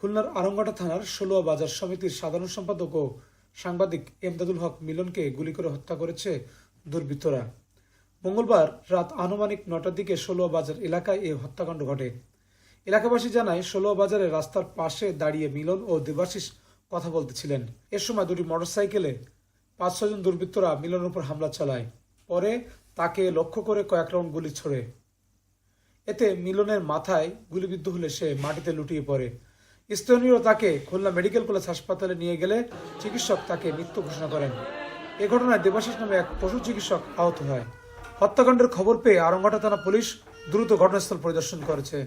খুলনার আরঙ্গাটা থানার ষোলোয়া বাজার সমিতির সাধারণ সম্পাদক ও সাংবাদিক এমদাদুল হক মিলনকে গুলি করে হত্যা করেছে দুর্বৃত্তরা। মঙ্গলবার রাত আনুমানিক ৯টার দিকে ষোলোয়া বাজার এলাকায় এই হত্যাকাণ্ড ঘটে। এলাকাবাসী জানায়, ষোলোয়া বাজারে রাস্তার পাশে দাঁড়িয়ে মিলন ও দেবাশিস কথা বলতেছিলেন। এর সময় দুটি মোটরসাইকেলে ৫-৬ জন দুর্বৃত্তরা মিলনের উপর হামলা চালায়। পরে তাকে লক্ষ্য করে কয়েক রাউন্ড গুলি ছোড়ে। এতে মিলনের মাথায় গুলিবিদ্ধ হলে সে মাটিতে লুটিয়ে পড়ে। স্থানীয়রা তাকে খুলনা মেডিকেল কলেজ হাসপাতালে নিয়ে গেলে চিকিৎসক তাকে মৃত ঘোষণা করেন। এ ঘটনায় দেবাশিস নামে এক পশু চিকিৎসক আহত হয়। হত্যাকাণ্ডের খবর পেয়ে আরঙ্গাটা থানা পুলিশ দ্রুত ঘটনাস্থল পরিদর্শন করেছে।